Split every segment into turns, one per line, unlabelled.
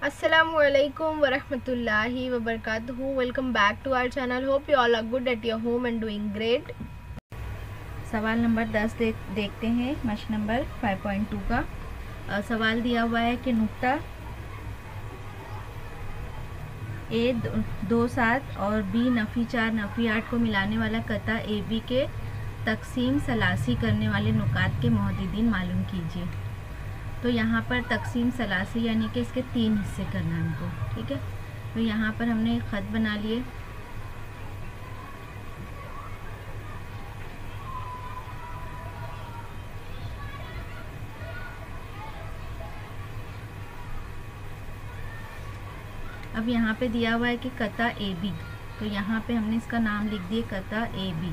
Assalamualaikum warahmatullahi wabarakatuh. Welcome back to our channel. Hope you all are good at your home and doing great.
सवाल number 10 देखते हैं मश number 5.2 का। सवाल दिया हुआ है कि नुक्ता ए 2 7 और बी नफ़ी 4 नफ़ी 8 को मिलाने वाला कता ए बी के तकसीम सलासी करने वाले नुकात के मोहद्दिदीन मालूम कीजिए। तो यहाँ पर तकसीम सलासी यानी कि इसके 3 हिस्से करना है हमको, ठीक है। तो यहाँ पर हमने ख़त बना लिए। अब यहाँ पे दिया हुआ है कि कता ए बी, तो यहाँ पे हमने इसका नाम लिख दिए कता ए बी।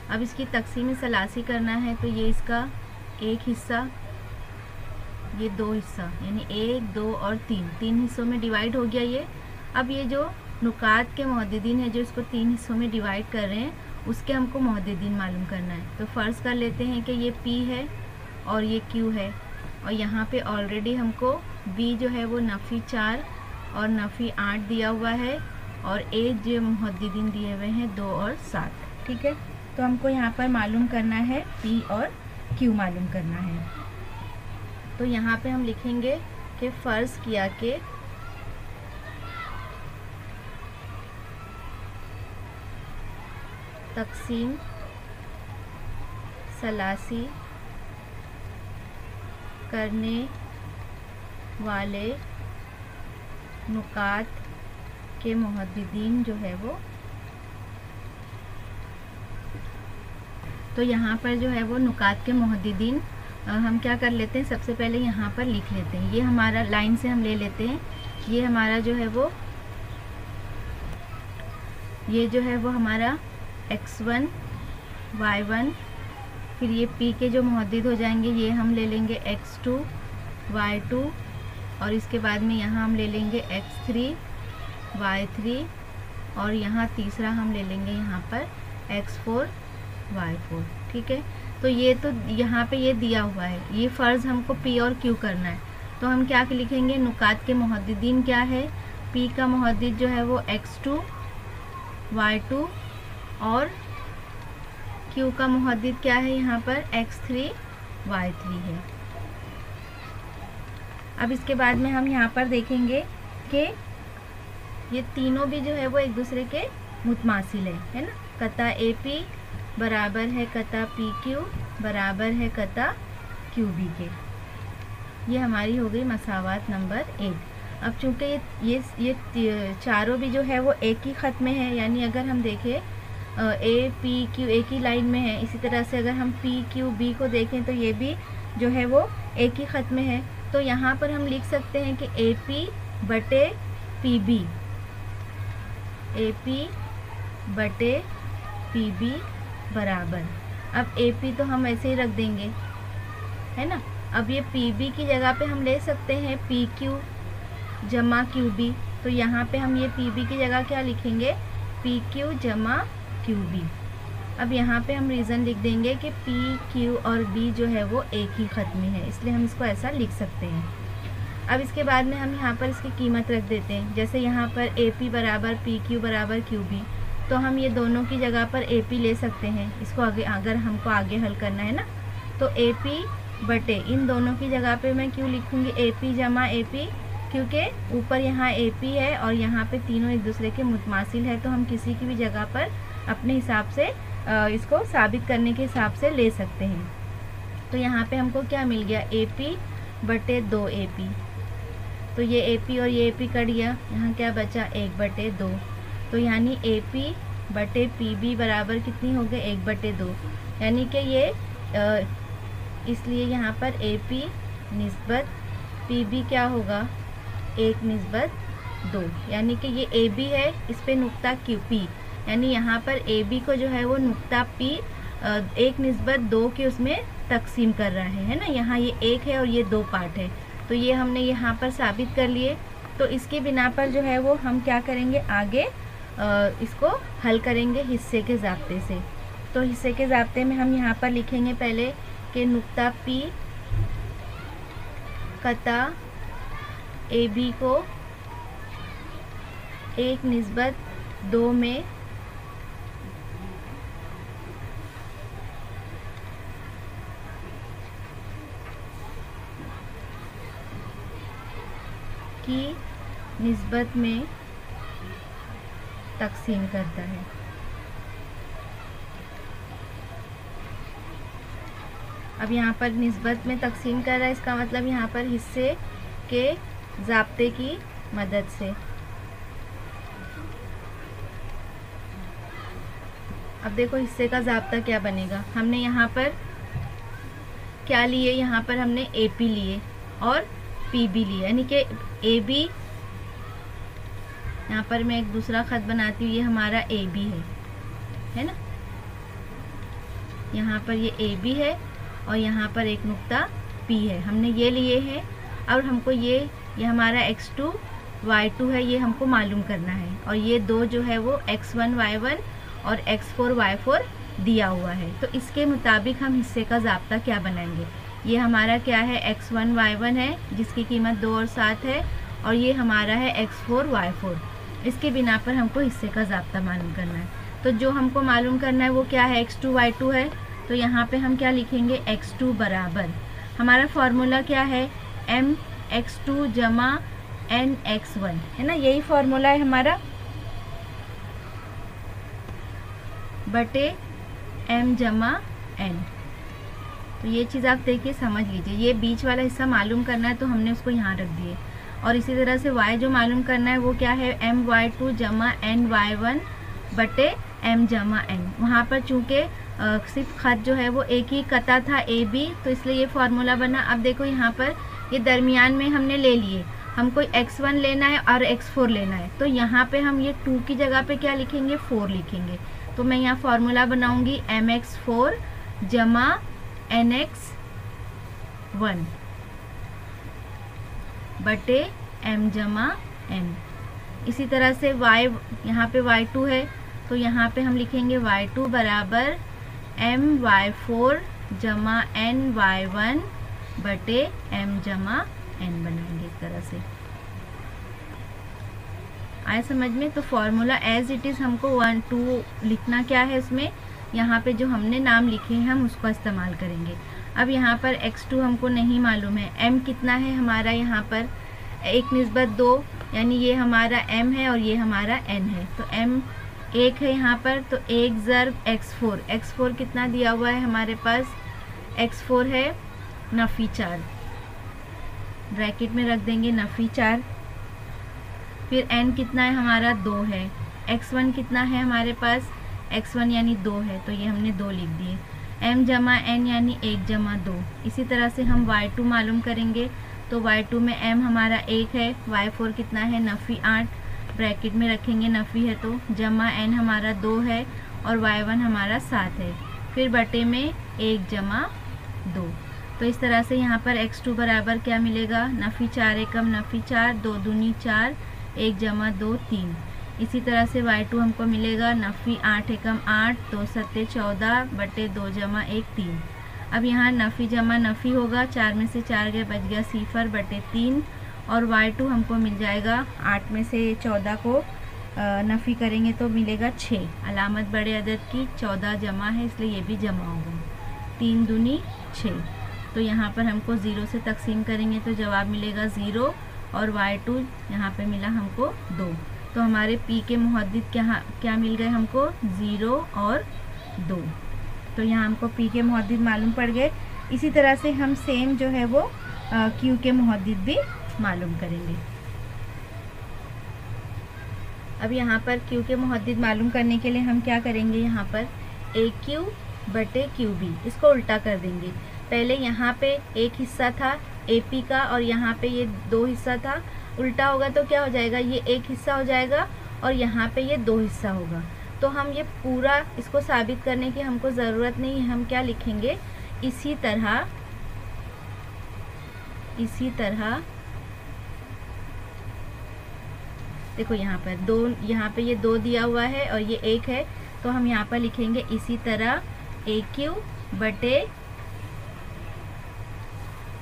अब इसकी तकसीम सलासी करना है, तो ये इसका एक हिस्सा, ये 2 हिस्सा, यानी 1 2 और 3 हिस्सों में डिवाइड हो गया ये। अब ये जो नुकात के मोहद्दिदीन है जो इसको 3 हिस्सों में डिवाइड कर रहे हैं, उसके हमको मोहद्दिदीन मालूम करना है। तो फ़र्ज़ कर लेते हैं कि ये P है और ये Q है, और यहाँ पे ऑलरेडी हमको B जो है वो नफ़ी 4 और नफ़ी 8 दिया हुआ है, और A जो मोहद्दिदीन दिए हुए हैं 2 और 7, ठीक है। तो हमको यहाँ पर मालूम करना है P और Q मालूम करना है। तो यहाँ पे हम लिखेंगे कि फ़र्ज़ किया कि तकसीम सलासी करने वाले नुकात के मोहद्दिदीन जो है वो, तो यहाँ पर जो है वो नुकात के मोहद्दिदीन हम क्या कर लेते हैं, सबसे पहले यहाँ पर लिख लेते हैं। ये हमारा लाइन से हम ले लेते हैं, ये हमारा जो है वो, ये जो है वो हमारा x1 y1, फिर ये p के जो मोहद्दिद हो जाएंगे ये हम ले लेंगे x2 y2, और इसके बाद में यहाँ हम ले लेंगे x3 y3, और यहाँ तीसरा हम ले लेंगे यहाँ पर x4 y4, ठीक है। तो ये तो यहाँ पे ये दिया हुआ है, ये फ़र्ज़ हमको P और Q करना है। तो हम क्या लिखेंगे, नुकात के मोहद्दिदीन क्या है, P का मोहद्दिद जो है वो x2 y2, और Q का मोहद्दिद क्या है यहाँ पर x3 y3 है। अब इसके बाद में हम यहाँ पर देखेंगे कि ये तीनों भी जो है वो एक दूसरे के मुतमासिल है ना। कता AP बराबर है कता PQ बराबर है कता QB के। ये हमारी हो गई मसावात नंबर 1। अब चूँकि ये चारों भी जो है वो एक ही ख़त में है, यानी अगर हम देखें A P Q एक ही लाइन में है, इसी तरह से अगर हम P Q B को देखें तो ये भी जो है वो एक ही ख़त में है। तो यहाँ पर हम लिख सकते हैं कि AP बटे PB, AP बटे PB बराबर, अब AP तो हम ऐसे ही रख देंगे, है ना। अब ये PB की जगह पे हम ले सकते हैं PQ जमा QB, तो यहाँ पे हम ये PB की जगह क्या लिखेंगे, PQ जमा QB। अब यहाँ पे हम रीज़न लिख देंगे कि P Q और B जो है वो एक ही ख़त में है, इसलिए हम इसको ऐसा लिख सकते हैं। अब इसके बाद में हम यहाँ पर इसकी कीमत रख देते हैं। जैसे यहाँ पर AP बराबर PQ बराबर QB, तो हम ये दोनों की जगह पर AP ले सकते हैं, इसको आगे अगर हमको आगे हल करना है ना। तो AP बटे इन दोनों की जगह पे मैं क्यों लिखूँगी AP जमा AP, क्योंकि ऊपर यहाँ AP है और यहाँ पे तीनों एक दूसरे के मुतमासिल है, तो हम किसी की भी जगह पर अपने हिसाब से इसको साबित करने के हिसाब से ले सकते हैं। तो यहाँ पे हमको क्या मिल गया, AP बटे 2 AP, तो ये AP और ये AP कट गया, यहाँ क्या बचा 1 बटे 2, तो यानी AP बटे PB बराबर कितनी हो गई 1 बटे 2, यानी कि ये इसलिए यहाँ पर AP निस्बत PB क्या होगा 1 निस्बत 2, यानी कि ये AB है, इस पे नुक्ता QP, यानी यहाँ पर AB को जो है वो नुक्ता P 1 निस्बत 2 के उसमें तकसीम कर रहा है ना। यहाँ ये 1 है और ये 2 पार्ट है, तो ये हमने यहाँ पर साबित कर लिए। तो इसके बिना पर जो है वो हम क्या करेंगे, आगे इसको हल करेंगे हिस्से के ज़ाब्ते से। तो हिस्से के ज़ाब्ते में हम यहाँ पर लिखेंगे पहले कि नुक्ता P कता ए बी को 1:2 में की निस्बत में तकसीम करता है। अब यहाँ पर निस्बत में तकसीम कर रहा है, इसका मतलब यहाँ पर हिस्से के ज़ाब्ते की मदद से। अब देखो हिस्से का ज़ाब्ता क्या बनेगा। हमने यहाँ पर क्या लिए, यहाँ पर हमने AP लिए और PB लिए, यानी कि AB, यहाँ पर मैं एक दूसरा खत बनाती हूँ, ये हमारा AB है ना। यहाँ पर ये AB है और यहाँ पर एक नुक्ता P है, हमने ये लिए हैं। और हमको ये हमारा x2 y2 है, ये हमको मालूम करना है। और ये दो जो है वो x1 y1 और x4 y4 दिया हुआ है। तो इसके मुताबिक हम हिस्से का ज़ाब्ता क्या बनाएंगे। ये हमारा क्या है, x1 y1 है जिसकी कीमत 2 और 7 है, और ये हमारा है x4 y4। इसके बिना पर हमको हिस्से का ज़ाब्ता मालूम करना है। तो जो हमको मालूम करना है वो क्या है, x2 y2 है। तो यहाँ पे हम क्या लिखेंगे, x2 बराबर, हमारा फार्मूला क्या है, mx2 जमा nx1, है ना। यही फार्मूला है हमारा, बटे m जमा n। तो ये चीज़ आप देखिए, समझ लीजिए। ये बीच वाला हिस्सा मालूम करना है तो हमने उसको यहाँ रख दिए। और इसी तरह से y जो मालूम करना है वो क्या है, my2 जमा ny1 बटे m जमा n। वहाँ पर चूँकि सिर्फ खत जो है वो एक ही कता था AB, तो इसलिए ये फार्मूला बना। अब देखो यहाँ पर ये दरमियान में हमने ले लिए, हमको x1 लेना है और x4 लेना है। तो यहाँ पे हम ये 2 की जगह पे क्या लिखेंगे, 4 लिखेंगे। तो मैं यहाँ फार्मूला बनाऊंगी mx4 जमा nx1 बटे m जमा n। इसी तरह से y, यहाँ पे y2 है तो यहाँ पे हम लिखेंगे y2 बराबर my4 जमा ny1 बटे m जमा n बनाएंगे इस तरह से। आए समझ में। तो फॉर्मूला एज इट इज़ हमको 1 2 लिखना क्या है उसमें, यहाँ पे जो हमने नाम लिखे हैं हम उसका इस्तेमाल करेंगे। अब यहाँ पर x2 हमको नहीं मालूम है, m कितना है हमारा, यहाँ पर 1:2, यानी ये हमारा m है और ये हमारा n है। तो m 1 है यहाँ पर, तो 1 ज़र्ब x4, x4 कितना दिया हुआ है हमारे पास, x4 है नफ़ी 4, ब्रैकेट में रख देंगे नफ़ी 4। फिर n कितना है हमारा, 2 है। x1 कितना है हमारे पास, x1 यानी 2 है, तो ये हमने 2 लिख दिए। m जमा n यानी 1 जमा 2। इसी तरह से हम y2 मालूम करेंगे। तो y2 में m हमारा 1 है, y4 कितना है नफ़ी 8, ब्रैकेट में रखेंगे नफ़ी है तो, जमा n हमारा 2 है और y1 हमारा 7 है, फिर बटे में 1 जमा 2। तो इस तरह से यहाँ पर x2 बराबर क्या मिलेगा, नफ़ी 4 एकम नफ़ी 4, 2 दूनी 4, 1 जमा 2 3। इसी तरह से y2 हमको मिलेगा नफ़ी 8 एकम 8, 2 सत्ते 14 बटे 2 जमा 1 3। अब यहाँ नफ़ी जमा नफ़ी होगा, 4 में से 4 गए, बच गया 0 बटे 3। और y2 हमको मिल जाएगा, 8 में से 14 को नफ़ी करेंगे तो मिलेगा 6। अलामत बड़े अदद की 14 जमा है इसलिए ये भी जमा होगा, 3 दूनी 6। तो यहाँ पर हमको 0 से तकसीम करेंगे तो जवाब मिलेगा 0 और y2 यहाँ पे मिला हमको 2। तो हमारे p के मुहद्दिद क्या मिल गए हमको, 0 और 2। तो यहाँ हमको p के मुहद्दिद मालूम पड़ गए। इसी तरह से हम सेम जो है वो q के मुहद्दिद भी मालूम करेंगे। अब यहाँ पर q के मुहद्दिद मालूम करने के लिए हम क्या करेंगे, यहाँ पर AQ बटे QB, इसको उल्टा कर देंगे। पहले यहाँ पे एक हिस्सा था AP का और यहाँ पे ये 2 हिस्सा था, उल्टा होगा तो क्या हो जाएगा, ये एक हिस्सा हो जाएगा और यहाँ पे ये 2 हिस्सा होगा। तो हम ये पूरा इसको साबित करने की हमको ज़रूरत नहीं है, हम क्या लिखेंगे, इसी तरह देखो यहाँ पर 2, यहाँ पे ये 2 दिया हुआ है और ये 1 है, तो हम यहाँ पर लिखेंगे इसी तरह AQ बटे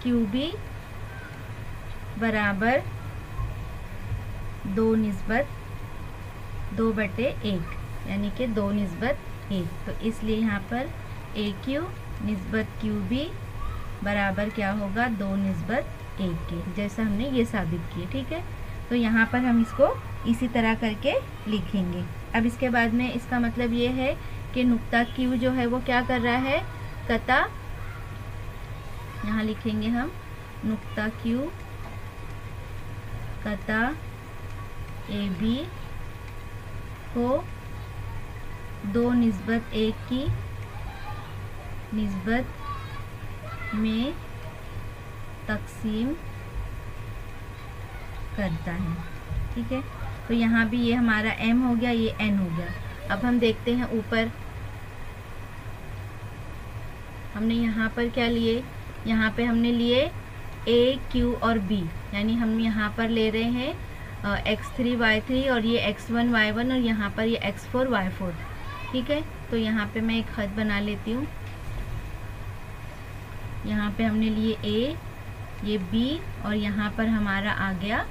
QB बराबर 2/1 यानी कि 2/1। तो इसलिए यहाँ पर AQ निस्बत QB बराबर क्या होगा, 2/1 के, जैसा हमने ये साबित किया। ठीक है, तो यहाँ पर हम इसको इसी तरह करके लिखेंगे। अब इसके बाद में इसका मतलब ये है कि नुक्ता Q जो है वो क्या कर रहा है, कता, यहाँ लिखेंगे हम नुक्ता Q कता AB को 2/1 की निस्बत में तकसीम करता है। ठीक है, तो यहाँ भी ये हमारा M हो गया, ये N हो गया। अब हम देखते हैं ऊपर हमने यहाँ पर क्या लिए, यहाँ पे हमने लिए A, Q और B, यानी हम यहाँ पर ले रहे हैं x3 y3 और ये x1 y1 और यहाँ पर ये x4 y4। ठीक है, तो यहाँ पे मैं एक खत बना लेती हूँ। यहाँ पे हमने लिए A, ये B और यहाँ पर हमारा आ गया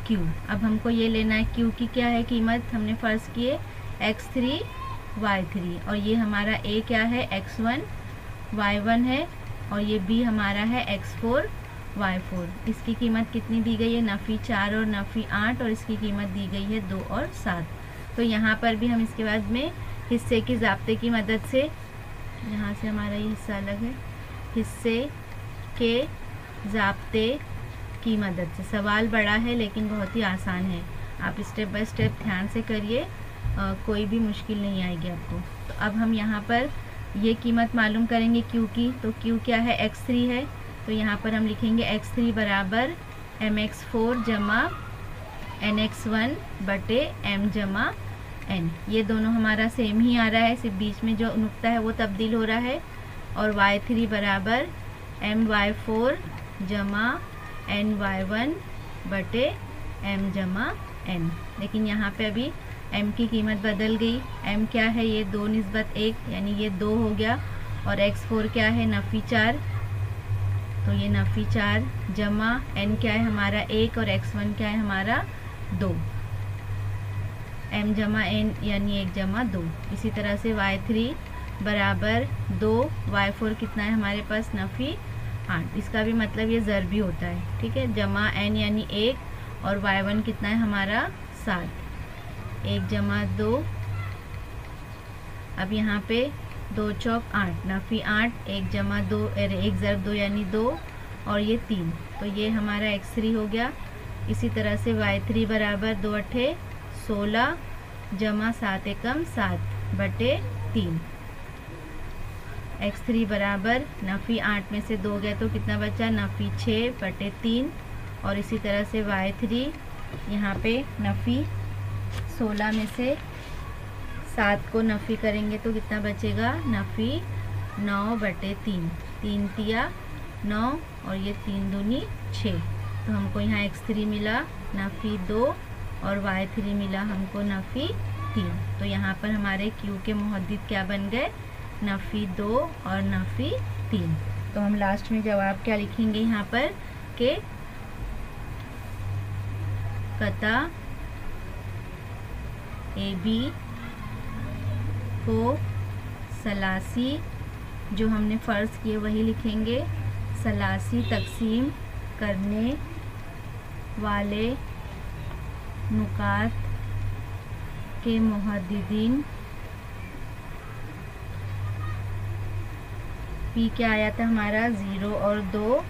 Q। अब हमको ये लेना है Q की क्या है कीमत, हमने फर्ज किए x3 y3 और ये हमारा A क्या है, x1 y1 है और ये B हमारा है x4 y4। इसकी कीमत कितनी दी गई है, नफ़ी 4 और नफ़ी 8 और इसकी कीमत दी गई है 2 और 7। तो यहाँ पर भी हम इसके बाद में हिस्से की ज़ाब्ते की मदद से, यहाँ से हमारा ये हिस्सा अलग है, हिस्से के ज़ाब्ते की मदद से, सवाल बड़ा है लेकिन बहुत ही आसान है, आप स्टेप बाय स्टेप ध्यान से करिए, कोई भी मुश्किल नहीं आएगी आपको। तो अब हम यहाँ पर ये कीमत मालूम करेंगे Q की। तो Q क्या है, x3 है, तो यहाँ पर हम लिखेंगे x3 बराबर mx4 जमा nx1 बटे m जमा n। ये दोनों हमारा सेम ही आ रहा है, सिर्फ बीच में जो नुक्ता है वो तब्दील हो रहा है। और y3 बराबर my4 जमा ny1 बटे m जमा n। लेकिन यहाँ पे अभी m की कीमत बदल गई। m क्या है, ये 2/1 यानी ये 2 हो गया और x4 क्या है, नफ़ी 4, तो ये नफ़ी 4 जमा n क्या है हमारा 1 और x1 क्या है हमारा 2, m जमा n यानी 1 जमा 2। इसी तरह से y3 बराबर 2, y4 कितना है हमारे पास, नफ़ी 8, इसका भी मतलब ये ज़रबी होता है। ठीक है, जमा n यानी 1 और y1 कितना है हमारा 7, 1 जमा 2। अब यहाँ पे 2 चौक 8, नफ़ी 8, 1 जमा 2, 1 ज़रब 2 यानी 2 और ये 3, तो ये हमारा x3 हो गया। इसी तरह से y3 बराबर 2 अट्ठे 16 जमा 7 एकम 7 बटे 3। x3 बराबर नफ़ी 8 में से 2 गए तो कितना बचा, नफ़ी 6 बटे 3। और इसी तरह से y3 यहाँ पे नफ़ी 16 में से 7 को नफ़ी करेंगे तो कितना बचेगा, नफ़ी 9 बटे 3, 3 तिया 9 और ये 3 दूनी 6। तो हमको यहाँ x3 मिला नफ़ी 2 और y3 मिला हमको नफ़ी 3। तो यहाँ पर हमारे Q के मुहद्दिद क्या बन गए, नफ़ी 2 और नफ़ी 3। तो हम लास्ट में जवाब क्या लिखेंगे यहाँ पर कि कता AB को सलासी, जो हमने फ़र्ज़ किए वही लिखेंगे, सलासी तकसीम करने वाले नुकात के मुहद्दिदीन। P क्या आया था हमारा 0 और 2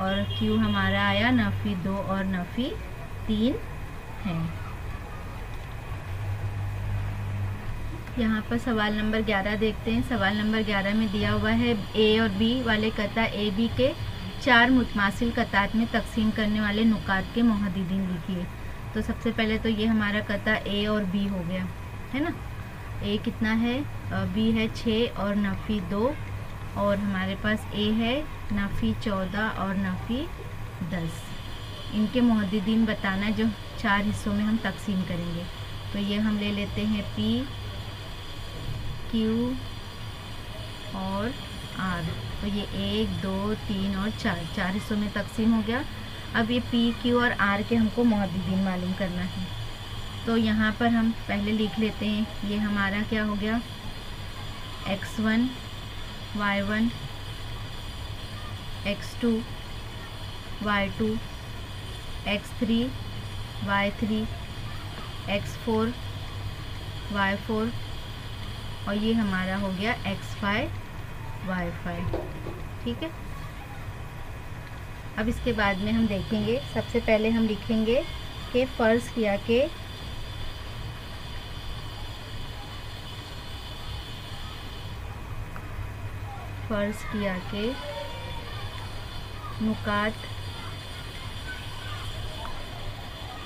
और Q हमारा आया नफ़ी 2 और नफ़ी 3 है। यहाँ पर सवाल नंबर 11 देखते हैं। सवाल नंबर 11 में दिया हुआ है A और B वाले कता AB के 4 मुतमासिल कतात में तकसीम करने वाले नुकात के मुहद्दिदीन लिखिए। तो सबसे पहले तो ये हमारा कता A और B हो गया है ना। A कितना है, B है 6 और नफ़ी 2 और हमारे पास A है नफ़ी 14 और नफ़ी 10। इनके मुहद्दिदीन बताना जो 4 हिस्सों में हम तकसीम करेंगे। तो ये हम ले लेते हैं P, Q और R। तो ये 1 2 3 और 4 हिस्सों में तकसीम हो गया। अब ये पी क्यू और आर के हमको मोहद्दिदीन मालूम करना है। तो यहाँ पर हम पहले लिख लेते हैं, ये हमारा क्या हो गया, x1 y1 x2 y2 x3 y3 x4 y4 और ये हमारा हो गया x5 y5। ठीक है। अब इसके बाद में हम देखेंगे, सबसे पहले हम लिखेंगे कि फ़र्ज़ किया कि नुकात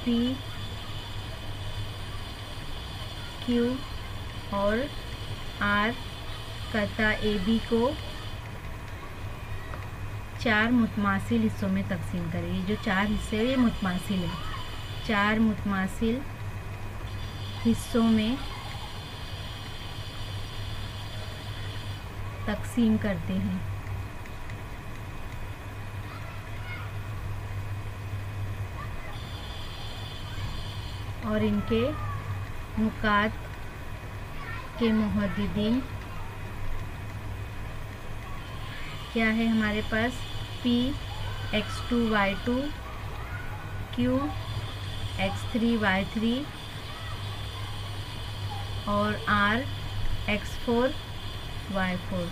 P Q और R करता AB को 4 मुतमासिल हिस्सों में तकसीम करें। ये जो 4 हिस्से हैं ये मुतमासिल है, 4 मुतमासिल हिस्सों में तकसीम करते हैं। और इनके नुकात के मुहद्दिदीन क्या है हमारे पास, P x2 y2 Q x3 y3 और R x4 y4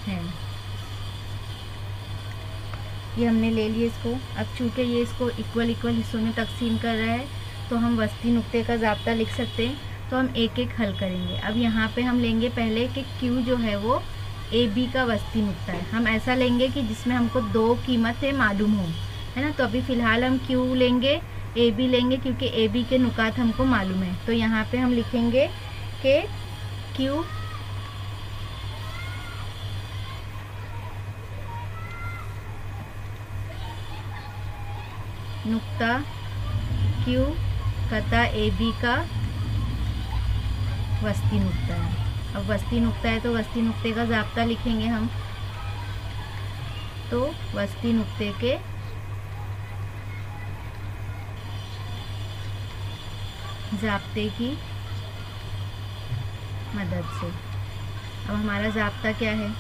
है। ये हमने ले लिए इसको। अब चूँकि ये इसको इक्वल हिस्सों में तकसीम कर रहा है तो हम वस्ती नुक्ते का ज़ाब्ता लिख सकते हैं। तो हम एक एक हल करेंगे। अब यहाँ पे हम लेंगे पहले कि Q जो है वो AB का वस्ती नुक्ता है। हम ऐसा लेंगे कि जिसमें हमको 2 कीमतें मालूम हो, है ना। तो अभी फ़िलहाल हम Q लेंगे, AB लेंगे, क्योंकि AB के नुकात हमको मालूम है। तो यहाँ पे हम लिखेंगे कि Q नुक्ता Q कता AB का वस्ती नुक्ता है। अब वस्ती नुक्ता है तो वस्ती नुक्ते का ज़ाब्ता लिखेंगे हम। तो वस्ती नुक्ते के ज़ाब्ते की मदद से। अब हमारा ज़ाब्ता क्या है,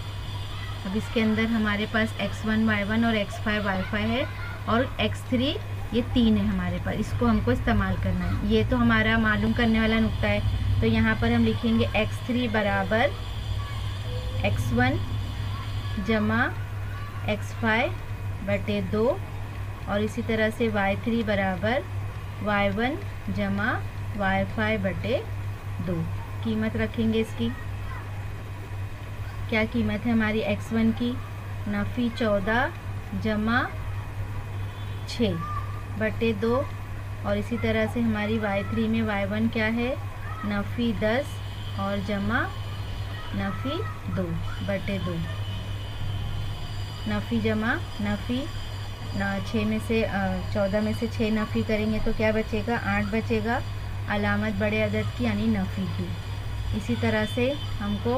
अब इसके अंदर हमारे पास x1 y1 और x5 y5 है और x3 ये 3 है हमारे पास। इसको हमको इस्तेमाल करना है। ये तो हमारा मालूम करने वाला नुक्ता है। तो यहाँ पर हम लिखेंगे x3 बराबर x1 जमा x5 बटे 2 और इसी तरह से y3 बराबर y1 जमा y5 बटे 2। कीमत रखेंगे इसकी। क्या कीमत है हमारी x1 की, नफ़ी 14 जमा 6 बटे 2 और इसी तरह से हमारी y3 में y1 क्या है, नफ़ी 10 और जमा नफ़ी 2 बटे 2। नफ़ी जमा नफ़ी 6 में से 14 में से 6 नफ़ी करेंगे तो क्या बचेगा, 8 बचेगा। अलामत बड़े अदद की यानी नफ़ी की। इसी तरह से हमको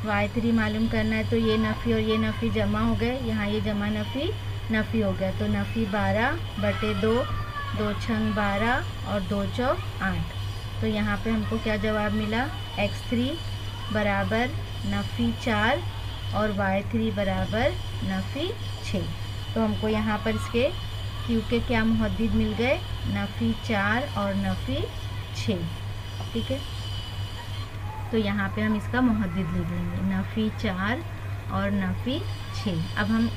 y3 मालूम करना है। तो ये नफ़ी और ये नफ़ी जमा हो गए, यहाँ ये जमा नफ़ी हो गया। तो नफ़ी 12 बटे 2, 2 छंग 12 और 2 चौक 8। तो यहाँ पे हमको क्या जवाब मिला, x3 बराबर नफ़ी 4 और y3 बराबर नफ़ी 6। तो हमको यहाँ पर इसके Q के क्या मुहद्दिद मिल गए, नफ़ी 4 और नफ़ी 6। ठीक है। तो यहाँ पे हम इसका मुहद्दिद लिख लेंगे, नफ़ी 4 और नफ़ी 6। अब हम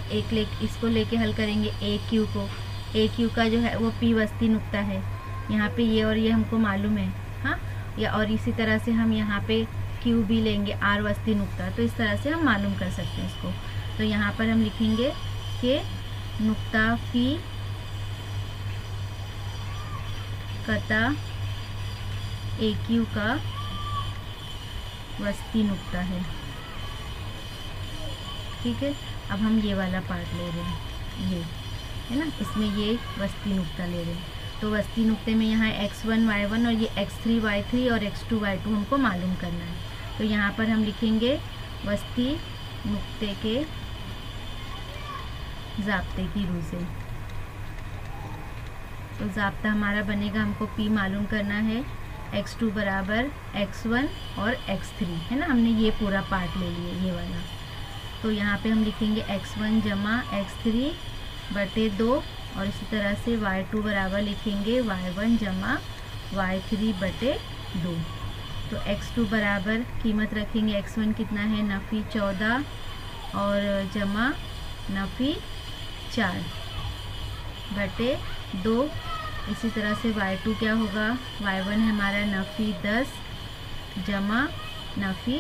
इसको लेके हल करेंगे AQ को। AQ का जो है वो P वस्ती नुक्ता है। यहाँ पे ये और ये हमको मालूम है, हाँ। या और इसी तरह से हम यहाँ पे Q भी लेंगे, R वस्ती नुक्ता। तो इस तरह से हम मालूम कर सकते हैं इसको। तो यहाँ पर हम लिखेंगे कि नुक्ता P कता AQ का वस्ती नुक्ता है। ठीक है। अब हम ये वाला पार्ट ले रहे हैं, ये है ना, इसमें ये वस्ती नुक्ता ले रहे हैं। तो वस्ती नुक्ते में यहाँ x1 y1 और ये x3 y3 और x2 y2 हमको मालूम करना है। तो यहाँ पर हम लिखेंगे वस्ती नुक्ते के ज़ाब्ते की रूह से। तो ज़ाब्ता हमारा बनेगा, हमको P मालूम करना है, x2 बराबर x1 और x3 है ना। हमने ये पूरा पार्ट ले लिया, ये वाला। तो यहाँ पे हम लिखेंगे x1 जमा x3 बटे 2 और इसी तरह से y2 बराबर लिखेंगे y1 जमा y3 बटे 2। तो x2 बराबर कीमत रखेंगे, x1 कितना है नफ़ी 14 और जमा नफ़ी 4 बटे 2। इसी तरह से y2 क्या होगा, y1 है हमारा नफ़ी 10 जमा नफ़ी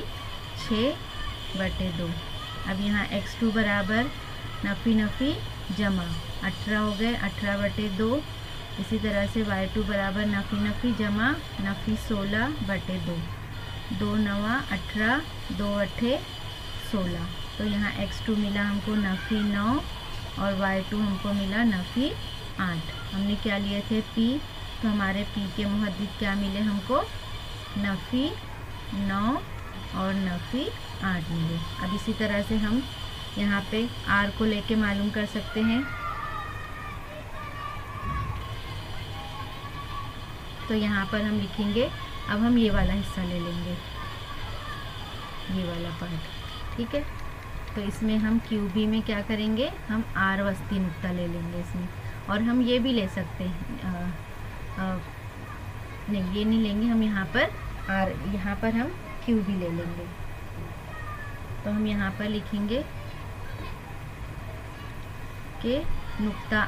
6 बटे 2। अब यहाँ x2 बराबर नफ़ी जमा 18 हो गए, 18 बटे 2। इसी तरह से y2 बराबर नफ़ी जमा नफ़ी 16 बटे 2। 2 नवा 18, 2 अठे 16। तो यहाँ x2 मिला हमको नफ़ी 9 और y2 हमको मिला नफ़ी 8। हमने क्या लिए थे P, तो हमारे P के मुहद्दिद क्या मिले हमको, नफ़ी 9 और नफ़ी 8 मिले। अब इसी तरह से हम यहाँ पे R को लेके मालूम कर सकते हैं। तो यहाँ पर हम लिखेंगे, अब हम ये वाला हिस्सा ले लेंगे, ये वाला पार्ट, ठीक है। तो इसमें हम QB में क्या करेंगे, हम R वस्ती नुक्ता ले लेंगे इसमें। और हम ये भी ले सकते हैं, नहीं ये नहीं लेंगे हम, यहाँ पर R, यहाँ पर हम QB ले लेंगे। तो हम यहाँ पर लिखेंगे कि नुक्ता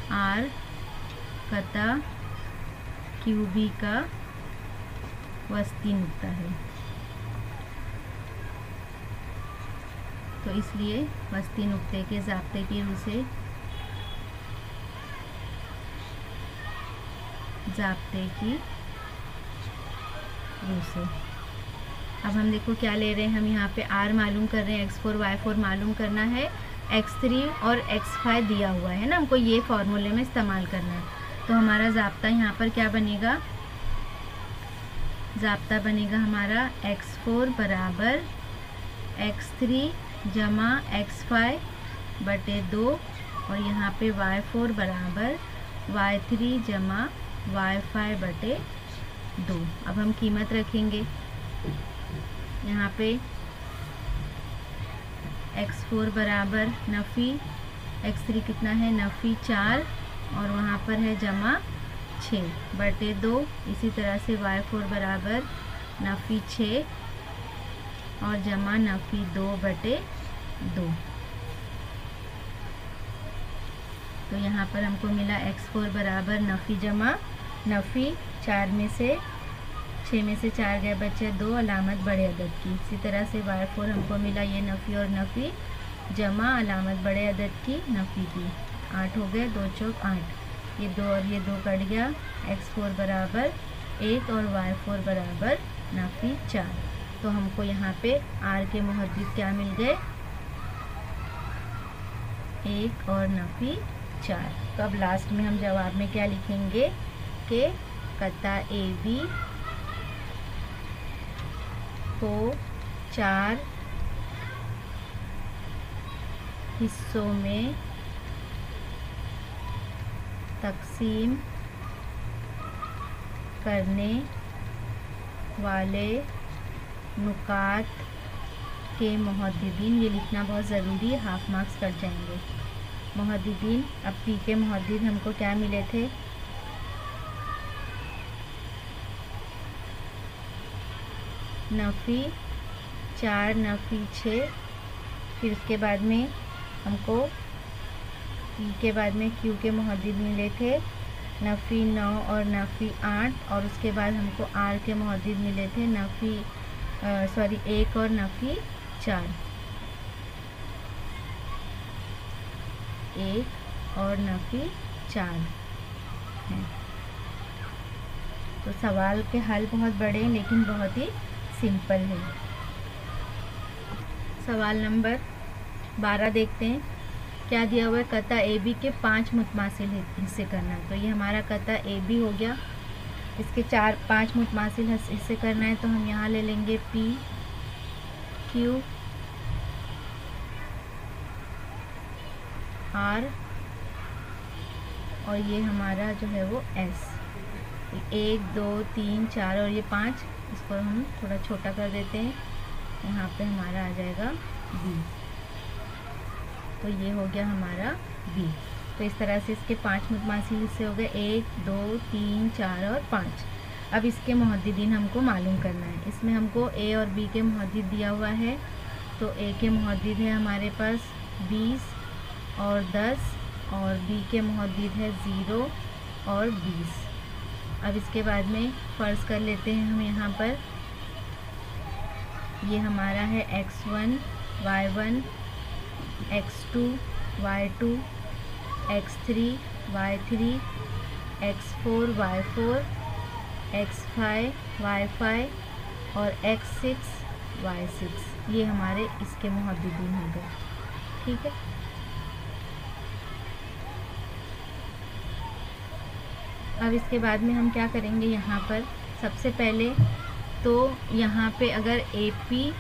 R कता QB का वस्ती नुक्ता है। तो इसलिए वस्ती नुक्ते के ज़ाब्ते की रूह से, अब हम देखो क्या ले रहे हैं, हम यहाँ पे R मालूम कर रहे हैं, x4 y4 मालूम करना है, x3 और x5 दिया हुआ है ना, हमको ये फॉर्मूले में इस्तेमाल करना है। तो हमारा ज़ाब्ता यहाँ पर क्या बनेगा, ज़ाब्ता बनेगा हमारा x4 बराबर x3 जमा x5 बटे 2 और यहाँ पे y4 बराबर y3 जमा y5 बटे 2। अब हम कीमत रखेंगे, यहाँ पे x4 बराबर नफ़ी, x3 कितना है नफ़ी 4 और वहाँ पर है जमा 6 बटे 2। इसी तरह से y4 बराबर नफ़ी 6 और जमा नफ़ी 2 बटे 2। तो यहाँ पर हमको मिला x4 बराबर नफ़ी जमा नफ़ी 4 में से 6 में से 4 गए, बचे 2, अलामत बड़े अदद की। इसी तरह से y4 हमको मिला ये नफ़ी और नफ़ी जमा अलामत बड़े अदद की नफ़ी की। 8 हो गए, 2 चौक 8, ये 2 और ये 2 कट गया। x4 बराबर 1 और y4 बराबर नफ़ी 4। तो हमको यहाँ पे R के मुहद्दिद क्या मिल गए, 1 और नफ़ी 4। तो अब लास्ट में हम जवाब में क्या लिखेंगे कि कता AB को 4 हिस्सों में तकसीम करने वाले नुकात के मुहद्दिदीन, ये लिखना बहुत ज़रूरी है, हाफ मार्क्स कट जाएंगे। मुहद्दिदीन, अब P के मुहद्दिद हमको क्या मिले थे, नफ़ी 4 नफ़ी 6, फिर उसके बाद में हमको P के बाद में Q के मुहद्दिद मिले थे नफ़ी 9 और नफ़ी 8 और उसके बाद हमको R के मुहद्दिद मिले थे नफ़ी 1 और नफ़ी 4, 1 और नफ़ी 4 हैं। तो सवाल के हल बहुत बड़े हैं लेकिन बहुत ही सिंपल है। सवाल नंबर 12 देखते हैं, क्या दिया हुआ है, कता AB के 5 मुतमासिल हिस्से करना है। तो ये हमारा कता AB हो गया, इसके 5 मुतमासिल हिस्से करना है। तो हम यहाँ ले लेंगे P Q R और ये हमारा जो है वो S। 1 2 3 4 और ये 5, इसको हम थोड़ा छोटा कर देते हैं, यहाँ पे हमारा आ जाएगा B। तो ये हो गया हमारा B। तो इस तरह से इसके 5 मुतमासिल हिस्से हो गए, 1 2 3 4 और 5। अब इसके मुहद्दिदीन हमको मालूम करना है। इसमें हमको A और B के मुहद्दिद दिया हुआ है। तो A के मुहद्दिद है हमारे पास 20 और 10 और B के मुहद्दिद है 0 और 20। अब इसके बाद में फ़र्ज़ कर लेते हैं हम यहाँ पर, ये हमारा है x1 y1 x2 y2 x3 y3 x4 y4 x5 y5 और x6 y6। ये हमारे इसके मुहद्दिदीन हो गए। ठीक है। अब इसके बाद में हम क्या करेंगे, यहाँ पर सबसे पहले तो यहाँ पे अगर AP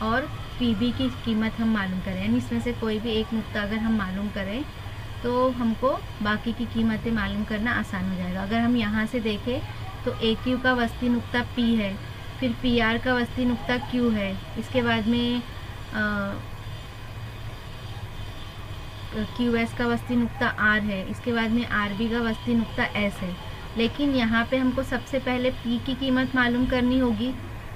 और PB की कीमत हम मालूम करें, यानी इसमें से कोई भी एक नुक्ता अगर हम मालूम करें तो हमको बाकी की कीमतें मालूम करना आसान हो जाएगा। अगर हम यहाँ से देखें तो AQ का वस्ती नुक्ता P है, फिर PR का वस्ती नुक्ता Q है, इसके बाद में QS का वस्ती नुक्ता R है, इसके बाद में RB का वस्ती नुक्ता S है। लेकिन यहाँ पे हमको सबसे पहले P की कीमत मालूम करनी होगी।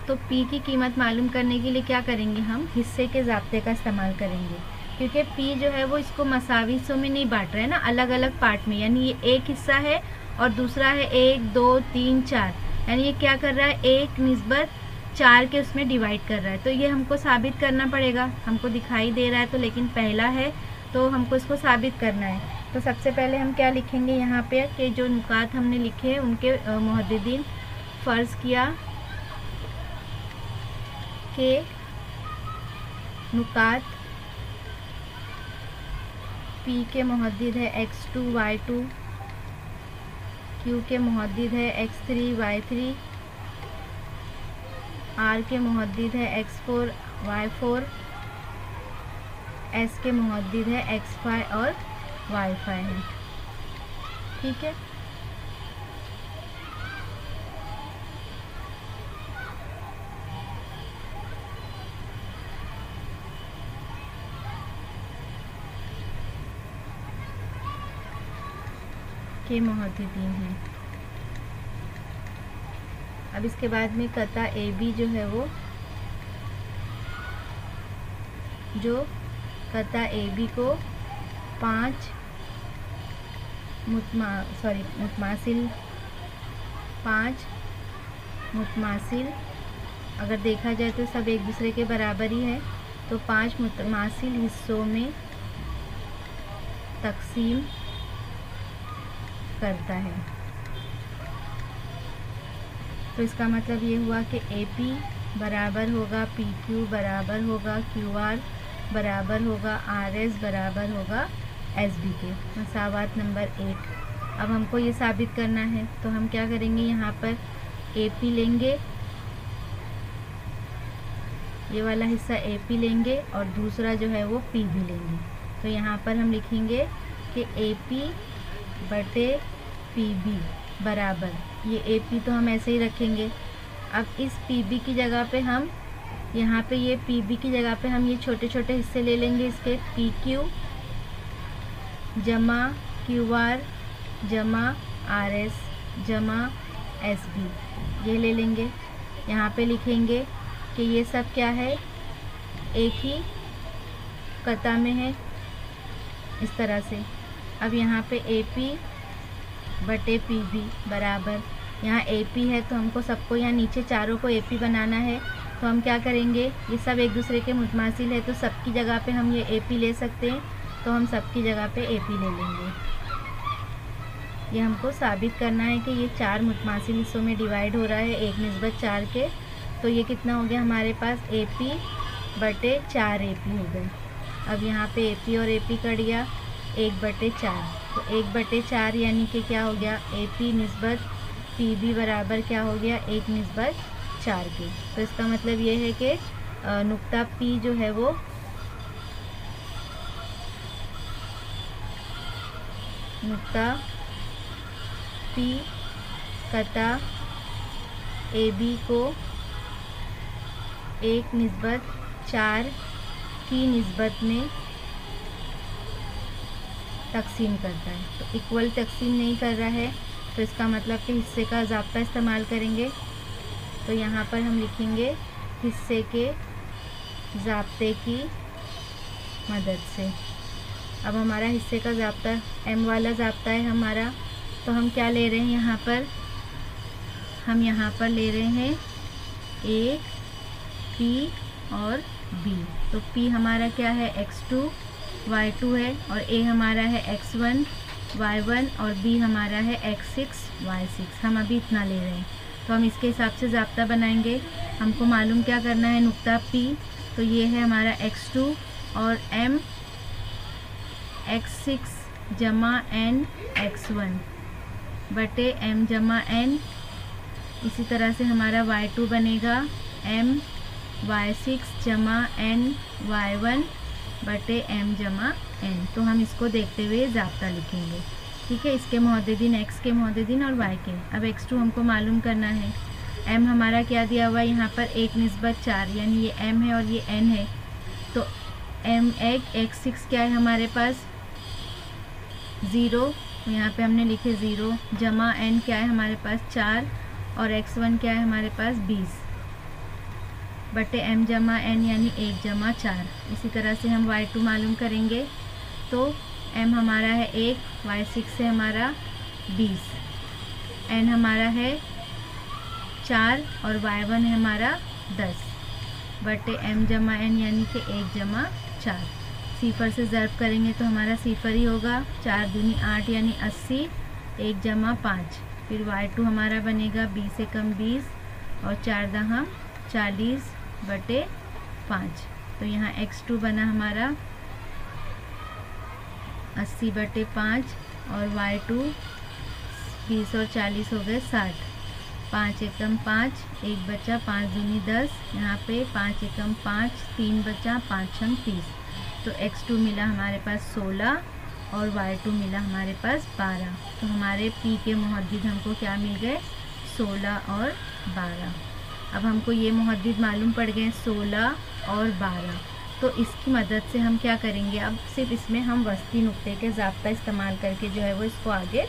तो P की कीमत मालूम करने के लिए क्या करेंगे, हम हिस्से के ज़ाब्ते का इस्तेमाल करेंगे, क्योंकि P जो है वो इसको मसावी हिस्सों में नहीं बांट रहा है ना, अलग अलग पार्ट में। यानी ये एक हिस्सा है और दूसरा है 1 2 3 4, यानी ये क्या कर रहा है, 1 निस्बत 4 के उसमें डिवाइड कर रहा है। तो ये हमको साबित करना पड़ेगा। हमको दिखाई दे रहा है तो, लेकिन पहला है तो हमको इसको साबित करना है। तो सबसे पहले हम क्या लिखेंगे यहाँ पे कि जो नुकात हमने लिखे हैं उनके मुहद्दिदीन, फ़र्ज़ किया कि नुकात P के मुहद्दिद है x2 y2, Q के मुहद्दिद है x3 y3, R के मुहद्दिद है x4 y4, S के मुहद्दिद है x5 और y5 है। ठीक है। के मुहद्दिदीन हैं। अब इसके बाद में कता AB जो है वो, जो कता AB को 5 मुतमासिल, अगर देखा जाए तो सब एक दूसरे के बराबर ही है, तो 5 मुतमासिल हिस्सों में तकसीम करता है। तो इसका मतलब ये हुआ कि AP बराबर होगा PQ बराबर होगा QR बराबर होगा RS बराबर होगा SB के। मसावात नंबर 1। अब हमको ये साबित करना है, तो हम क्या करेंगे, यहाँ पर AP लेंगे, ये वाला हिस्सा AP लेंगे और दूसरा जो है वो PB लेंगे। तो यहाँ पर हम लिखेंगे कि AP बटे PB बराबर, ये AP तो हम ऐसे ही रखेंगे। अब इस PB की जगह पे हम, यहाँ पे ये PB की जगह पे हम ये छोटे छोटे हिस्से ले लेंगे इसके, PQ जमा QR जमा RS जमा SB, ये ले लेंगे। यहाँ पे लिखेंगे कि ये सब क्या है, एक ही कता में है, इस तरह से। अब यहाँ पे AP बटे PB बराबर, यहाँ AP है तो हमको सबको यहाँ नीचे चारों को AP बनाना है। तो हम क्या करेंगे, ये सब एक दूसरे के मुतमासिल है, तो सबकी जगह पे हम ये AP ले सकते हैं, तो हम सबकी जगह पे AP ले लेंगे। ये हमको साबित करना है कि ये 4 मुतमासिल हिस्सों में डिवाइड हो रहा है 1 निस्बत 4 के। तो ये कितना हो गया हमारे पास, AP बटे 4 AP हो गए। अब यहाँ पे AP और AP कट गया, 1 बटे 4, तो 1 बटे 4 यानी कि क्या हो गया, AP निस्बत PB बराबर क्या हो गया, 1 निस्बत 4 के। तो इसका मतलब ये है कि नुक्ता P जो है वो नुक्ता P कटा AB को 1/4 की निस्बत में तकसीम करता है। तो इक्वल तकसीम नहीं कर रहा है, तो इसका मतलब कि हिस्से का ज़ाब्ता इस्तेमाल करेंगे। तो यहाँ पर हम लिखेंगे हिस्से के ज़ाब्ते की मदद से। अब हमारा हिस्से का ज़ाब्ता M वाला ज़ाब्ता है हमारा, तो हम क्या ले रहे हैं यहाँ पर? हम यहाँ पर ले रहे हैं A, P और B। तो P हमारा क्या है? x2 y2 है, और A हमारा है x1 y1 और B हमारा है x6 y6। हम अभी इतना ले रहे हैं, तो हम इसके हिसाब से ज़ाब्ता बनाएंगे। हमको मालूम क्या करना है? नुक्ता P, तो ये है हमारा x2 और M x6 जमा n x1 बटे m जमा n। इसी तरह से हमारा y2 बनेगा m y6 जमा n y1 बटे m जमा n। तो हम इसको देखते हुए ज़ाब्ता लिखेंगे, ठीक है। इसके मुहद्दिदीन x के मुहद्दिदीन और y के। अब x2 हमको मालूम करना है। m हमारा क्या दिया हुआ है यहाँ पर? 1/4, यानी ये m है और ये n है। तो m x6 क्या है हमारे पास? 0, यहाँ पे हमने लिखे 0, जमा n क्या है हमारे पास? 4, और x1 क्या है हमारे पास? 20 बटे m जमा n यानी 1 जमा 4। इसी तरह से हम y2 मालूम करेंगे। तो m हमारा है 1, y6 है हमारा 20, n हमारा है 4 और y1 है हमारा 10 बटे m जमा n यानी कि 1 जमा 4। सिफर से ज़र्ब करेंगे तो हमारा सिफर ही होगा। 4 दूनी 8 यानी 80, 1 जमा 5। फिर y2 हमारा बनेगा 20 से कम 20 और 4 दहम 40 बटे 5। तो यहाँ x2 बना हमारा 80 बटे 5 और y2 20 और 40 हो गए 60। 5 एकम 5, 1 बचा, 5 दूनी 10, यहाँ पे 5 एकम 5, 3 बचा, 5 छम 30। तो x2 मिला हमारे पास 16 और y2 मिला हमारे पास 12। तो हमारे P के मुहद्दिद हमको क्या मिल गए? 16 और 12। अब हमको ये मुहद्दिद मालूम पड़ गए 16 और 12। तो इसकी मदद से हम क्या करेंगे? अब सिर्फ इसमें हम वस्ती नुक्ते के ज़ाब्ता इस्तेमाल करके जो है वो इसको आगे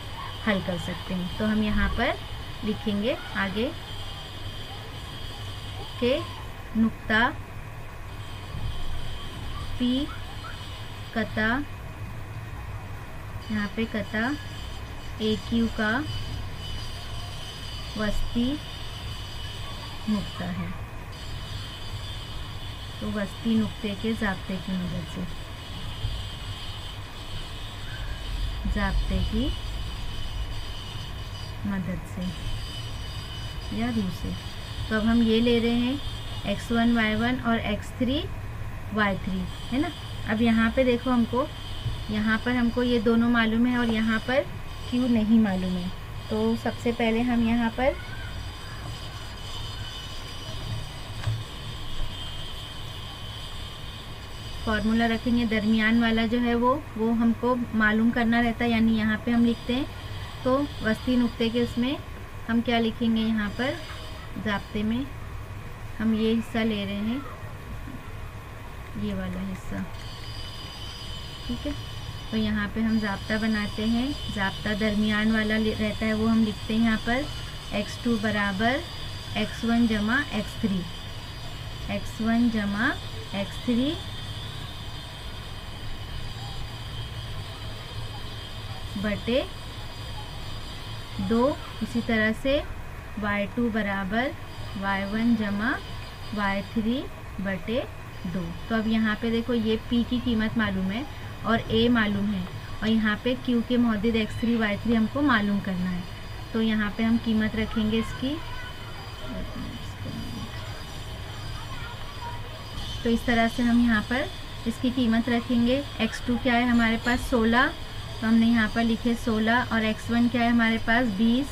हल कर सकते हैं। तो हम यहाँ पर लिखेंगे आगे के नुक्ता P कता, यहाँ पे कता AQ का वस्ती नुक्ता है। तो वस्ती नुक्ते के ज़ाब्ते की मदद से, ज़ाब्ते की मदद से या रू से। तो अब हम ये ले रहे हैं x1 y1 और x3 y3, है ना। अब यहाँ पे देखो, हमको यहाँ पर हमको ये दोनों मालूम है और यहाँ पर q नहीं मालूम है। तो सबसे पहले हम यहाँ पर फॉर्मूला रखेंगे। दरमियान वाला जो है वो हमको मालूम करना रहता है, यानी यहाँ पे हम लिखते हैं। तो वस्ती नुक्ते के उसमें हम क्या लिखेंगे? यहाँ पर ज़ाब्ते में हम ये हिस्सा ले रहे हैं, ये वाला हिस्सा, ठीक है। तो यहाँ पे हम ज़ाब्ता बनाते हैं। ज़ाब्ता दरमियान वाला रहता है, वो हम लिखते हैं यहाँ पर x2 बराबर x1 जमा x3, x1 जमा x3 बटे 2। इसी तरह से y2 बराबर y1 जमा y3 बटे 2। तो अब यहाँ पे देखो, ये P की कीमत मालूम है और A मालूम है, और यहाँ पे Q के मुहद्दिद x3 y3 हमको मालूम करना है। तो यहाँ पे हम कीमत रखेंगे इसकी। तो इस तरह से हम यहाँ पर इसकी कीमत रखेंगे। x2 क्या है हमारे पास? 16, तो हमने यहाँ पर लिखे 16, और x1 क्या है हमारे पास? 20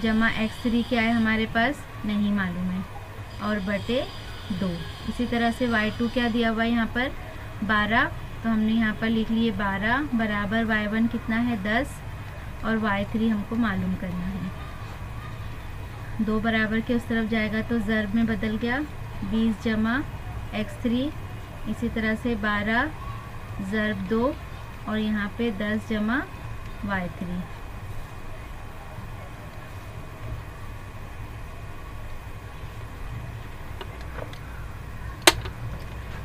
जमा x3 क्या है हमारे पास? नहीं मालूम है, और बटे 2। इसी तरह से y2 क्या दिया हुआ है यहाँ पर 12, तो हमने यहाँ पर लिख लिए 12 बराबर y1 कितना है 10 और y3 हमको मालूम करना है। 2 बराबर के उस तरफ जाएगा तो ज़र्ब में बदल गया 20 जमा x3, इसी तरह से 12 ज़र्ब 2 और यहाँ पे 10 जमा y3।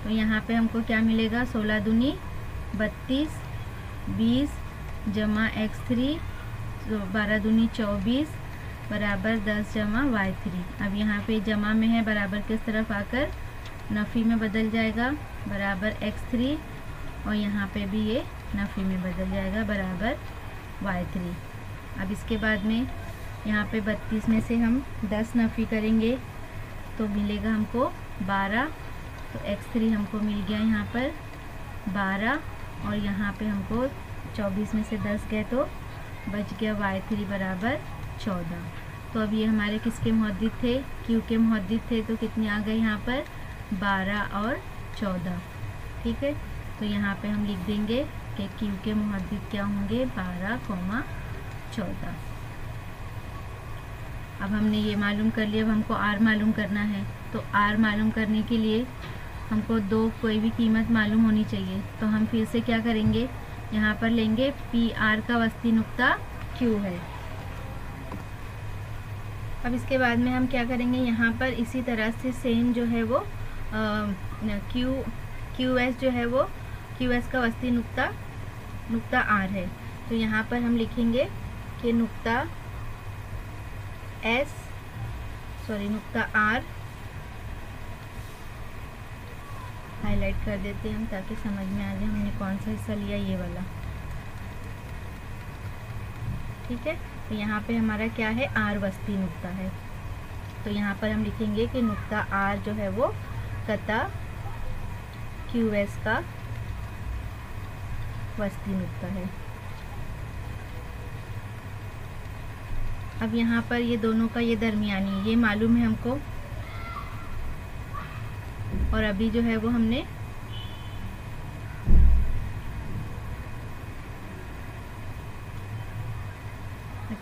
तो यहाँ पे हमको क्या मिलेगा 16 दूनी 32, 20 जमा x3, 12 दूनी 24 बराबर 10 जमा y3। अब यहाँ पे जमा में है, बराबर के इस तरफ आकर नफ़ी में बदल जाएगा बराबर x3 और यहाँ पे भी ये नफ़ी में बदल जाएगा बराबर y3। अब इसके बाद में यहाँ पे 32 में से हम 10 नफ़ी करेंगे तो मिलेगा हमको 12, तो x3 हमको मिल गया यहाँ पर 12 और यहाँ पे हमको 24 में से 10 गए तो बच गया y3 बराबर 14। तो अब ये हमारे किसके मुहद्दिद थे, q के मुहद्दिद थे, तो कितने आ गए यहाँ पर 12 और 14। ठीक है, तो यहाँ पे हम लिख देंगे कि q के मुहद्दिद क्या होंगे 12, 14। अब हमने ये मालूम कर लिया, अब हमको r मालूम करना है। तो r मालूम करने के लिए हमको कोई भी कीमत मालूम होनी चाहिए। तो हम फिर से क्या करेंगे, यहाँ पर लेंगे PR का वस्ती नुक्ता Q है। अब इसके बाद में हम क्या करेंगे, यहाँ पर इसी तरह से सेम जो है वो QS जो है वो QS का वस्ती नुक्ता R है। तो यहाँ पर हम लिखेंगे कि नुक्ता R हाईलाइट कर देते हैं हम ताकि समझ में आ जाए हमने कौन सा हिस्सा लिया, ये वाला। ठीक है, तो यहाँ पे हमारा क्या है R वस्ती नुक्ता है। तो यहाँ पर हम लिखेंगे कि नुक्ता R जो है वो कता QS का वस्ती नुक्ता है। अब यहाँ पर ये दोनों का ये दरमियानी ये मालूम है हमको, और अभी जो है वो हमने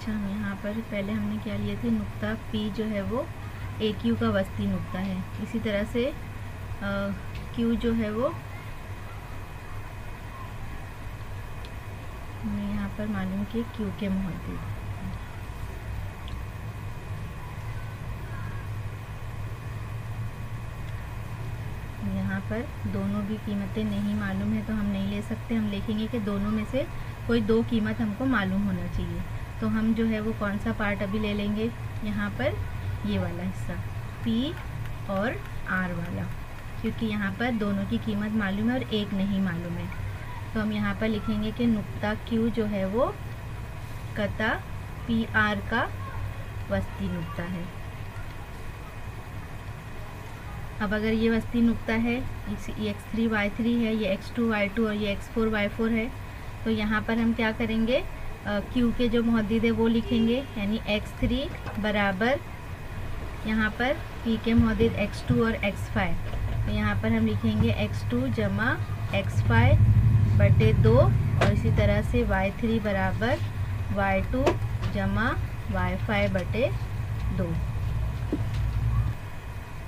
हम यहाँ पर पहले हमने क्या लिए थे, नुक्ता P जो है वो AQ का वस्ती नुक्ता है। इसी तरह से Q जो है वो हमने यहाँ पर मालूम किया Q के मुहद्दिद। यहाँ पर दोनों भी कीमतें नहीं मालूम है तो हम नहीं ले सकते, हम लिखेंगे कि दोनों में से कोई दो कीमत हमको मालूम होना चाहिए। तो हम जो है वो कौन सा पार्ट अभी ले लेंगे, यहाँ पर ये वाला हिस्सा P और R वाला, क्योंकि यहाँ पर दोनों की कीमत मालूम है और एक नहीं मालूम है। तो हम यहाँ पर लिखेंगे कि नुक्ता Q जो है वो कता PR का वस्ती नुक्ता है। अब अगर ये वस्ती नुक्ता है, ये x3 y3 है, ये x2 y2 और ये x4 y4 है, तो यहाँ पर हम क्या करेंगे, Q के जो मुहद्दिद है वो लिखेंगे, यानी x3 बराबर यहाँ पर P के मुहद्दिद x2 और x5। तो यहाँ पर हम लिखेंगे x2 जमा x5 बटे 2 और इसी तरह से y3 बराबर y2 जमा y5 बटे 2।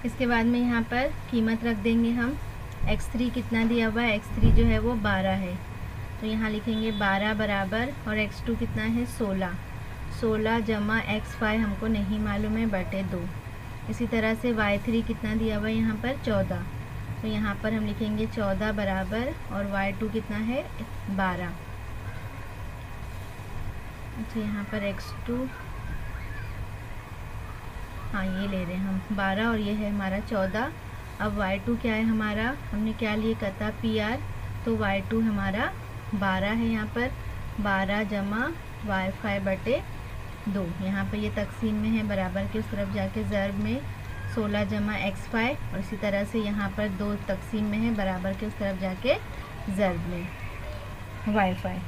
इसके बाद में यहाँ पर कीमत रख देंगे हम, x3 कितना दिया हुआ है, x3 जो है वो 12 है, तो यहाँ लिखेंगे 12 बराबर, और x2 कितना है 16, 16 जमा x5 हमको नहीं मालूम है बटे 2। इसी तरह से y3 कितना दिया हुआ है यहाँ पर 14, तो यहाँ पर हम लिखेंगे 14 बराबर, और y2 कितना है 12। अच्छा, यहाँ पर x2 हाँ ये ले रहे हैं हम 12 और ये है हमारा 14। अब y2 क्या है हमारा, हमने क्या लिए कता PR, तो y2 हमारा 12 है, यहाँ पर 12 जमा y5 बटे 2। यहाँ पर ये तकसीम में है, बराबर के उस तरफ जाके ज़र्ब में 16 जमा x5, और इसी तरह से यहाँ पर 2 तकसीम में है, बराबर के उस तरफ जाके ज़र्ब में y5।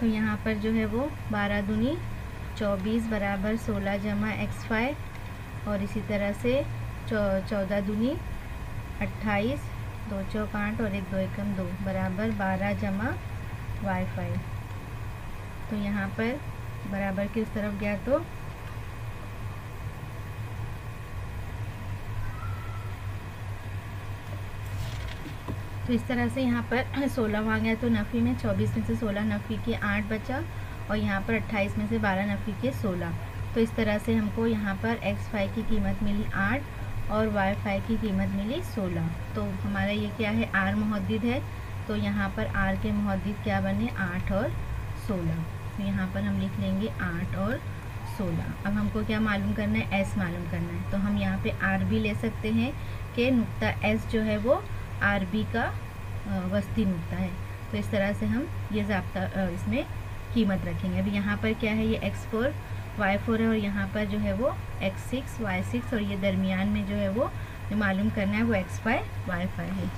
तो यहाँ पर जो है वो 12 दूनी 24 बराबर 16 जमा x5, और इसी तरह से 14 दूनी 28, 2 चौक 8 और 1 2 एकम 2 बराबर 12 जमा y5। तो यहाँ पर बराबर की उस तरफ गया तो इस तरह से यहाँ पर 16 वहाँ गया तो नफ़ी में 24 में से 16 नफ़ी के 8 बचा, और यहाँ पर 28 में से 12 नफ़ी के 16। तो इस तरह से हमको यहाँ पर x5 की कीमत मिली 8 और y5 की कीमत मिली 16। तो हमारा ये क्या है, r मुहद्दिद है, तो यहाँ पर r के मुहद्दिद क्या बने, 8 और 16। तो यहाँ पर हम लिख लेंगे 8 और 16। अब हमको क्या मालूम करना है, s मालूम करना है। तो हम यहाँ पे r भी ले सकते हैं कि नुक्ता s जो है वो RB का वस्ती नुक्ता है। तो इस तरह से हम ये ज़ाब्ता इसमें कीमत रखेंगे। अभी यहाँ पर क्या है, ये x4 y4 है, और यहाँ पर जो है वो x6 y6, और ये दरमियान में जो है वो जो मालूम करना है वो x5 y5 है।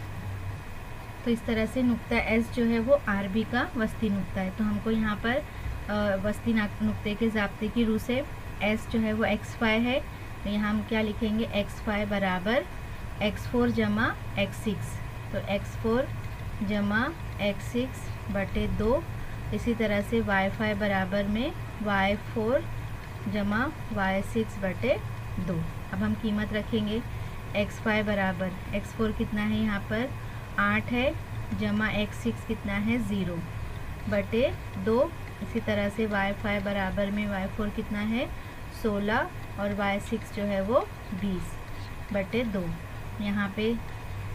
तो इस तरह से नुक्ता S जो है वो RB का वस्ती नुक्ता है। तो हमको यहाँ पर वस्ती नुक्ते के ज़ाब्ते की रूह से S जो है वो x5 है, तो यहाँ हम क्या लिखेंगे, x5 बराबर x4 जमा x6, तो x4 जमा x6 बटे 2। इसी तरह से y5 बराबर में y4 जमा y6 बटे 2। अब हम कीमत रखेंगे x5 बराबर, x4 कितना है यहाँ पर 8 है, जमा x6 कितना है 0 बटे 2। इसी तरह से y5 बराबर में y4 कितना है 16, और y6 जो है वो 20 बटे 2। यहाँ पे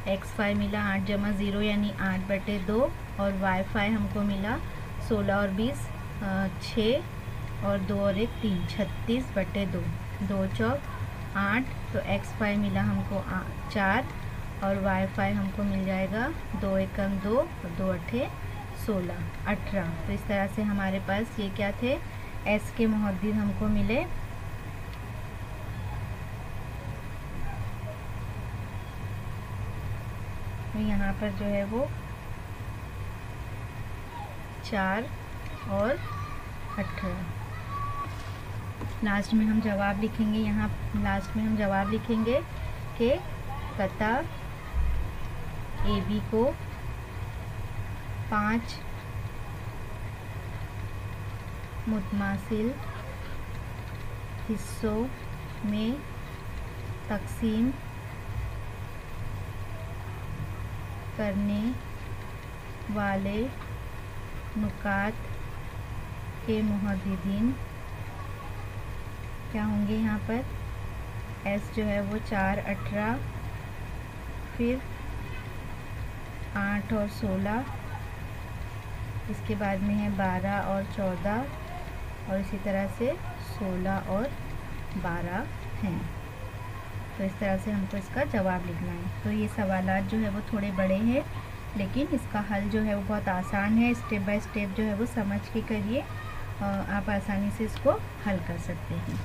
x5 मिला 8 जमा 0 यानी 8 बटे 2, और y5 हमको मिला 16 और 20 6 और 2 और 1 3 36 बटे 2, 2 चौक 8। तो x5 मिला हमको 4, और y5 हमको मिल जाएगा 2 एकम 2 और 2 अठे 16 18। तो इस तरह से हमारे पास ये क्या थे, s के मुहद्दिद हमको मिले। तो यहाँ पर जो है वो 4 और 18। लास्ट में हम जवाब लिखेंगे, यहाँ लास्ट में हम जवाब लिखेंगे कि कता AB को 5 मुतमासिल हिस्सों में तकसीम करने वाले नुकात के मुहद्दिदीन क्या होंगे। यहाँ पर S जो है वो 4 18, फिर 8 और 16, इसके बाद में है 12 और 14, और इसी तरह से 16 और 12 हैं। तो इस तरह से हमको इसका जवाब लिखना है। तो ये सवालात जो है वो थोड़े बड़े हैं, लेकिन इसका हल जो है वो बहुत आसान है। स्टेप बाय स्टेप जो है वो समझ के करिए, आप आसानी से इसको हल कर सकते हैं।